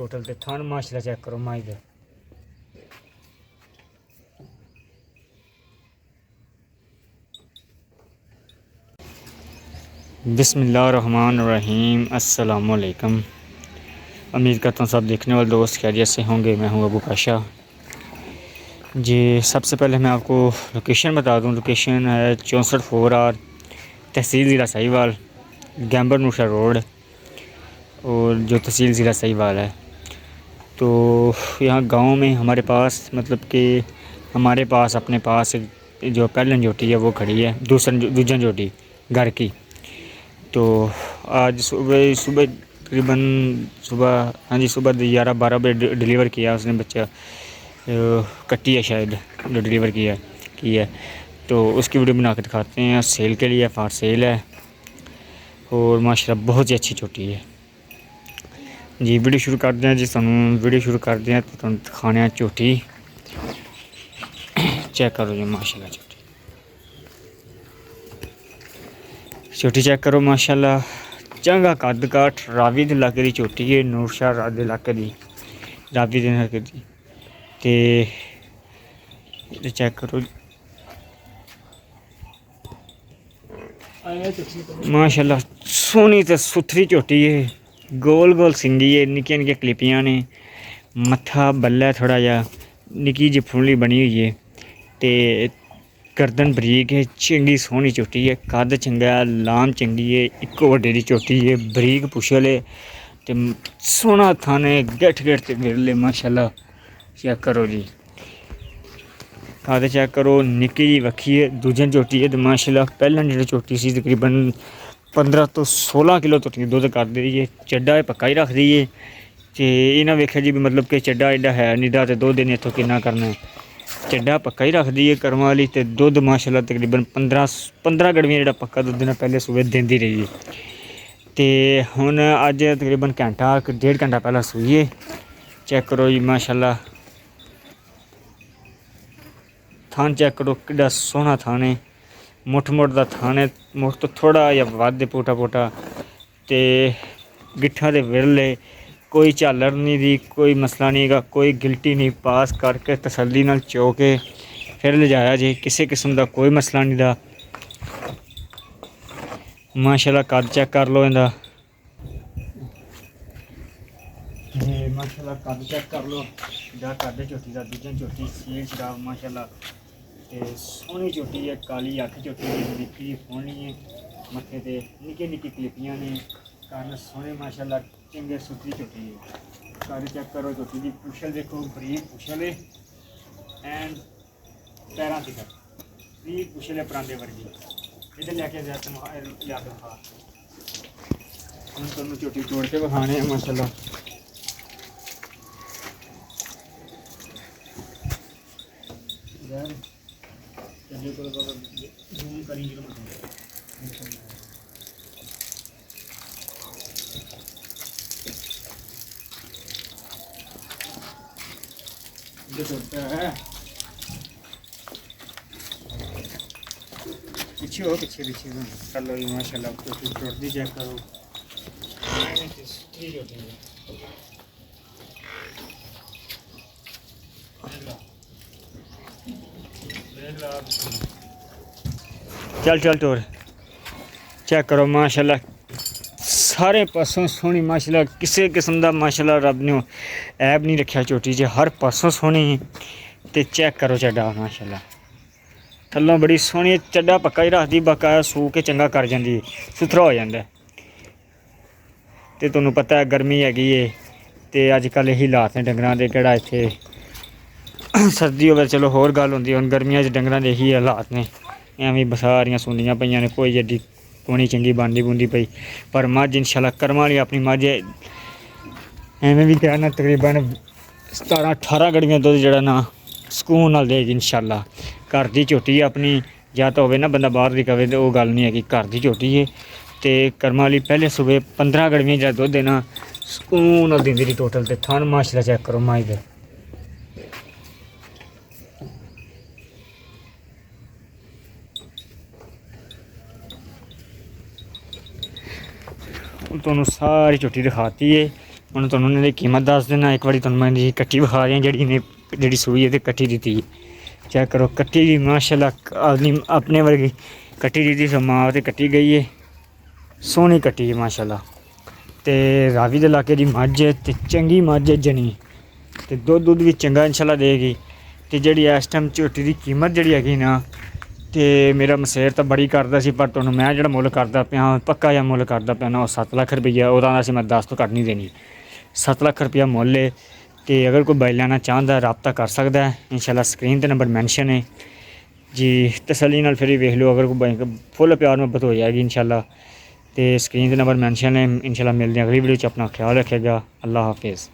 Total ते थान माशाल्लाह check करो माई दे। बिस्मिल्लाहिर्रहमानिर्रहीम। अस्सलामुअलैकुम। उम्मीद करता हूँ सब देखने वाले दोस्त खैरियत से होंगे। मैं हूँ अबू पाशा जी। सबसे पहले मैं आपको लोकेशन बता दूँ। लोकेशन है 64 तहसील ज़िला साहिवाल, गैम्बर नूशा रोड, और जो तहसील ज़िला साहिवाल है। तो यहाँ गांव में हमारे पास मतलब कि हमारे पास अपने पास जो पहलन जोटी है वो खड़ी है, दूसरी जोटी घर की। तो आज सुबह तकरीबन हाँ जी सुबह 11-12 बजे डिलीवर किया उसने बच्चा, कट्टी है शायद जो डिलीवर की है। तो उसकी वीडियो बना के दिखाते हैं। सेल के लिए फार सेल है और माशाल्लाह बहुत ही अच्छी चोटी है जी। वीडियो शुरू करते हैं जी। वीडियो शुरू करते हैं तो दिखाने चोटी चेक करो जी। माशाल्लाह चोटी चेक करो माशाल्लाह। चंगा कद काठ रावी दे इलाके दी चोटी है, नूरशाह दे इलाके दी, रावी दे इलाके दी। ते चेक करो माशाल्लाह सोहनी ते सुथरी चोटी है। गोल गोल सिंगी है, निक्कियां निक्कियां क्लिपियां ने, मत्था बल्ला थोड़ा जा निक्की जी फुल्ली बनी हुई है, ते गर्दन बरीक है। चंगी सोहनी चोटी है, कद चंगा, लाम चंगी है, इक्को वड्डे दी चोटी है, बरीक पुछल है ते सोहना थन है, गठ ते विरले माशाल्लाह। चेक करो जी, कद चेक करो। निक्की जी वक्खी है, दूजी चोटी है तो माशाल्लाह पहला जी चोटी सी तकरीबन 15 ਤੋਂ 16 किलो तक दुद्ध कर दी है। चड्डा पक्का ही रख दी है। तो इन्हें वेख्या जी भी मतलब कि चड्डा एडा है नहीं दा, तो दुद्ध इन्हें इतों किन्ना करना है। चड्डा पक्का ही रखती है कर्म वाली, तो दुद्ध माशाल्लाह तकरीबन 15 गड़वियाँ जो पक्का दुद्ध ने पहले सूबे देंदी रही है। तो हुण अज तकरीबन घंटा 1.5 घंटा पहला सूई है। चेक करो जी माशाल्लाह। थान चेक करो किड्डा सोहना थान है, मुठ दा थान है, मुठ तो थोड़ा या वध पोटा पोटा, तो गिट्ठा दे विरले, कोई झालर नहीं दी, कोई मसला नहीं गा, कोई गिल्टी नहीं। पास करके तसल्ली नाल चो के फिर ले जाया जी, किसी किस्म का कोई मसला नहीं दा। माशाल्लाह कद चेक कर लो इंदा माशाल्लाह कद चेक कर लो जा कद चोटी का। दूजी चोटी सील शराब माशाल्लाह, ते सोहनी चोटी है, काली अख चोटी है, निक्की जी फोनी है, मत्थे ते निक्की निक्की क्लिपियां ने, कन्न सोहने माशाल्लाह, चंगे सुथरी चोटी है। कद चेक करो चोटी की। पुछल देखो, बरीक पुछल है एंड पैरों तक बरीक पुछल है, परांदे वर्गी। इधर लैके जा याद रखा। हम तुम चोटी तोड़ के विखाने माशाल्लाह। जूम करी है पीछे हो, पीछे कर लो जी माशाल्लाह। टोटली चेक करो। चल टोर चेक करो माशाल्लाह। सारे पासों सोहनी माशाल्लाह, किसी किस्म का माशाल्लाह रब ने ऐब नहीं रखा चोटी च, हर पासों सोहनी। तो चेक करो चड्डा माशाल्लाह, थल्लों बड़ी सोहनी। चड्डा पक्का ही रखती, बकाया सूह के चंगा कर जाती, सुथरा हो जाता है। तो तुहानूं पता है गर्मी हैगी है, तो अजकल यही हालात ने डंगरां दे। केड़ा इत्थे सर्दी होवे चलो होर गल हुंदी, हुण गर्मियां च डंगरां दे यही हालात ने। एवें बसारियां सुंदियां पईयां ने, कोई एड्डी कोनी चंगी बनदी बुंदी पई। पर मझ इंशाल्लाह कर्म वाली अपनी मझ एवें भी कहना तकरीबन 17-18 गड़ियां दुद्ध जेह्ड़ा ना सकून नाल देगी इंशाल्लाह। घर दी झोटी है अपनी, या तो होवे ना बंदा बाहर दी कवे, तो ओह गल नहीं है कि घर दी झोटी है। तो कर्म वाली पहले सूबे 15 गड़ियां जेह्ड़ा दुद्ध है ना सकून नाल दिंदी रही टोटल। ते थान माशाल्लाह चेक करो माई दे। तुहानूं सारी चोटी दिखाती है। ਹੁਣ ਤੁਹਾਨੂੰ ਇਹਨਾਂ ਦੀ ਕੀਮਤ ਦੱਸ ਦੇਣਾ। ਇੱਕ ਵਾਰੀ ਤੁਹਾਨੂੰ ਮੈਂ ਇਹਦੀ ਕੱਟੀ ਵਿਖਾ ਰਿਹਾ ਜਿਹੜੀ ਸੂਈ ਹੈ ਤੇ ਕੱਟੀ ਦਿੱਤੀ। ਚੈੱਕ ਕਰੋ ਕੱਟੀ ਦੀ ਮਾਸ਼ਾਅੱਲਾ ਆਪਣੇ ਵਰਗੀ ਕੱਟੀ ਦਿੱਤੀ ਸੋ ਮਾਂ ਤੇ ਕੱਟੀ ਗਈ ਹੈ। ਸੋਹਣੀ ਕੱਟੀ ਹੈ ਮਾਸ਼ਾਅੱਲਾ। ਤੇ ਰਾਵੀ ਦੇ ਇਲਾਕੇ ਦੀ ਮੱਝ ਹੈ ਤੇ ਚੰਗੀ ਮੱਝ ਹੈ ਜਣੀ ਤੇ ਦੁੱਧ ਵੀ ਚੰਗਾ ਇਨਸ਼ਾਅੱਲਾ ਦੇਗੀ। ਤੇ ਜਿਹੜੀ ਇਸ ਟਾਈਮ ਝੋਟੀ ਦੀ ਕੀਮਤ ਜਿਹੜੀ ਹੈਗੀ ਨਾ ਤੇ ਮੇਰਾ ਮਸੇਰ ਤਾਂ ਬੜੀ ਕਰਦਾ ਸੀ, ਪਰ ਤੁਹਾਨੂੰ ਮੈਂ ਜਿਹੜਾ ਮੁੱਲ ਕਰਦਾ ਪਿਆ ਪੱਕਾ ਜਿਹਾ ਮੁੱਲ ਕਰਦਾ ਪਿਆ ਨਾ ਉਹ 7 ਲੱਖ ਰੁਪਈਆ। ਉਹਦਾ ਅਸੀਂ ਮੈਂ 10 ਤੋਂ ਘੱਟ ਨਹੀਂ ਦੇਣੀ। 7 ਲੱਖ ਰੁਪਈਆ ਮੁੱਲ ਹੈ। ਤੇ ਅਗਰ ਕੋਈ ਬਾਈ ਲੈਣਾ ਚਾਹੁੰਦਾ ਰਾਬਤਾ ਕਰ ਸਕਦਾ ਹੈ। ਇਨਸ਼ਾਅੱਲਾ ਸਕਰੀਨ 'ਤੇ ਨੰਬਰ ਮੈਂਸ਼ਨ ਹੈ ਜੀ। ਤਸੱਲੀ ਨਾਲ ਫਿਰ ਹੀ ਵੇਖ ਲਓ। ਅਗਰ ਕੋਈ ਬਾਈ ਫੁੱਲ ਪਿਆਰ ਮੁਹੱਬਤ ਹੋ ਜਾਏਗੀ ਇਨਸ਼ਾਅੱਲਾ। ਤੇ ਸਕਰੀਨ 'ਤੇ ਨੰਬਰ ਮੈਂਸ਼ਨ ਹੈ। ਇਨਸ਼ਾਅੱਲਾ ਮਿਲਦੇ ਹਾਂ ਅਗਲੀ ਵੀਡੀਓ 'ਚ। ਆਪਣਾ ਖਿਆਲ ਰੱਖੇਗਾ। ਅੱਲਾ ਹਾਫਿਜ਼।